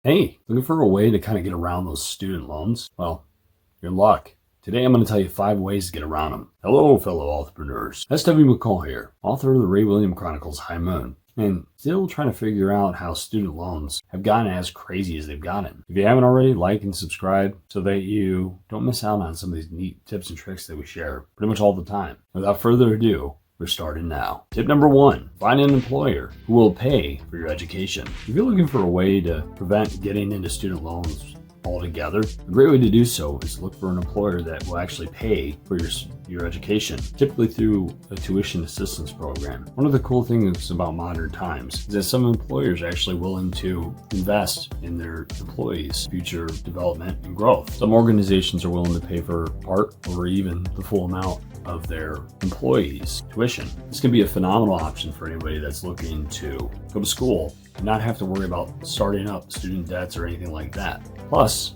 Hey, looking for a way to kind of get around those student loans? Well, you're in luck. Today I'm going to tell you 5 ways to get around them. Hello, fellow entrepreneurs. S.W.McCall here, author of the Ray William Chronicles High Moon, and still trying to figure out how student loans have gotten as crazy as they've gotten. If you haven't already, like and subscribe so that you don't miss out on some of these neat tips and tricks that we share pretty much all the time. Without further ado, we're starting now. Tip number 1, find an employer who will pay for your education. If you're looking for a way to prevent getting into student loans altogether, a great way to do so is to look for an employer that will actually pay for your education, typically through a tuition assistance program. One of the cool things about modern times is that some employers are actually willing to invest in their employees' future development and growth. Some organizations are willing to pay for part or even the full amount of their employees' tuition. This can be a phenomenal option for anybody that's looking to go to school and not have to worry about starting up student debts or anything like that. Plus,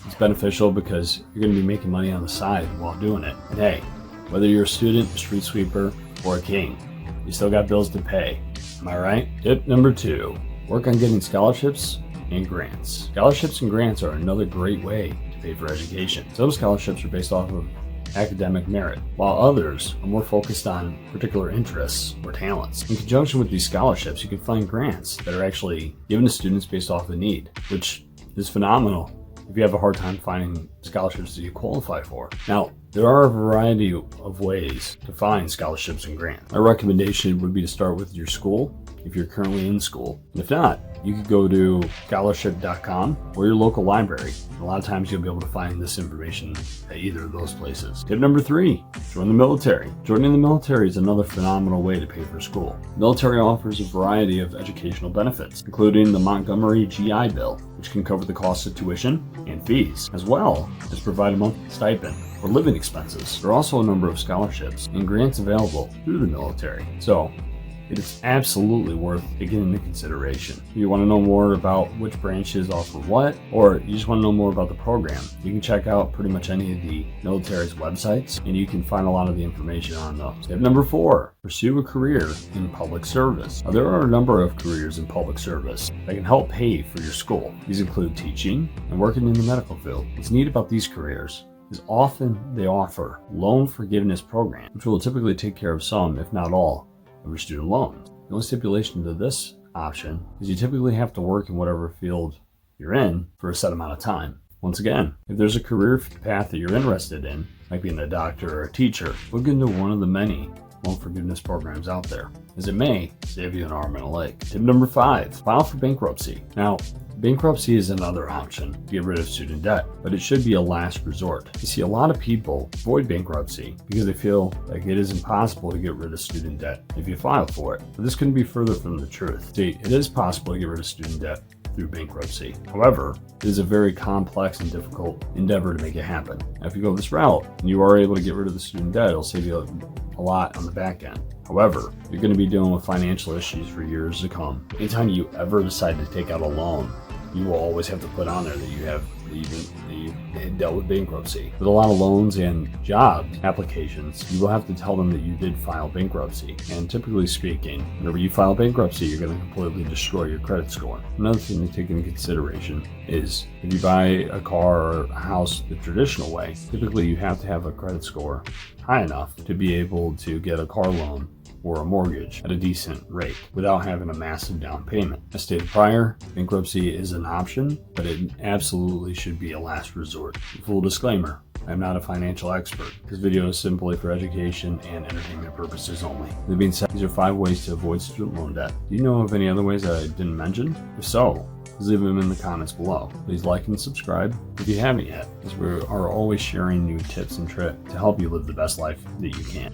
it's beneficial because you're going to be making money on the side while doing it. And hey, whether you're a student, a street sweeper, or a king, you still got bills to pay. Am I right? Tip number 2, work on getting scholarships and grants. Scholarships and grants are another great way to pay for education. Some scholarships are based off of academic merit, while others are more focused on particular interests or talents. In conjunction with these scholarships, you can find grants that are actually given to students based off of need, which is phenomenal if you have a hard time finding scholarships that you qualify for. Now, there are a variety of ways to find scholarships and grants. My recommendation would be to start with your school if you're currently in school. And if not, you could go to scholarship.com or your local library. A lot of times you'll be able to find this information at either of those places. Tip number 3, join the military. Joining the military is another phenomenal way to pay for school. The military offers a variety of educational benefits, including the Montgomery GI Bill, which can cover the cost of tuition and fees, as well as provide a monthly stipend or living expenses. There are also a number of scholarships and grants available through the military. So it is absolutely worth taking into consideration. If you want to know more about which branches offer what, or you just want to know more about the program, you can check out pretty much any of the military's websites and you can find a lot of the information on those. Tip number 4, pursue a career in public service. Now, there are a number of careers in public service that can help pay for your school. These include teaching and working in the medical field. What's neat about these careers is often they offer loan forgiveness programs, which will typically take care of some, if not all, of your student loans. The only stipulation to this option is you typically have to work in whatever field you're in for a set amount of time. Once again, if there's a career path that you're interested in, like being a doctor or a teacher, look into one of the many loan forgiveness programs out there, as it may save you an arm and a leg. Tip number 5, file for bankruptcy. Now, bankruptcy is another option to get rid of student debt, but it should be a last resort. You see, a lot of people avoid bankruptcy because they feel like it is impossible to get rid of student debt if you file for it. But this couldn't be further from the truth. See, it is possible to get rid of student debt through bankruptcy. However, it is a very complex and difficult endeavor to make it happen. Now, if you go this route and you are able to get rid of the student debt, it'll save you a lot on the back end. However, you're going to be dealing with financial issues for years to come. Anytime you ever decide to take out a loan, you will always have to put on there that you have dealt with bankruptcy. With a lot of loans and job applications, you will have to tell them that you did file bankruptcy. And typically speaking, whenever you file bankruptcy, you're going to completely destroy your credit score. Another thing to take into consideration is if you buy a car or a house the traditional way, typically you have to have a credit score high enough to be able to get a car loan or a mortgage at a decent rate without having a massive down payment. As stated prior, bankruptcy is an option, but it absolutely should be a last resort. Full disclaimer, I'm not a financial expert. This video is simply for education and entertainment purposes only. That being said, these are 5 ways to avoid student loan debt. Do you know of any other ways that I didn't mention? If so, please leave them in the comments below. Please like and subscribe if you haven't yet, as we are always sharing new tips and tricks to help you live the best life that you can.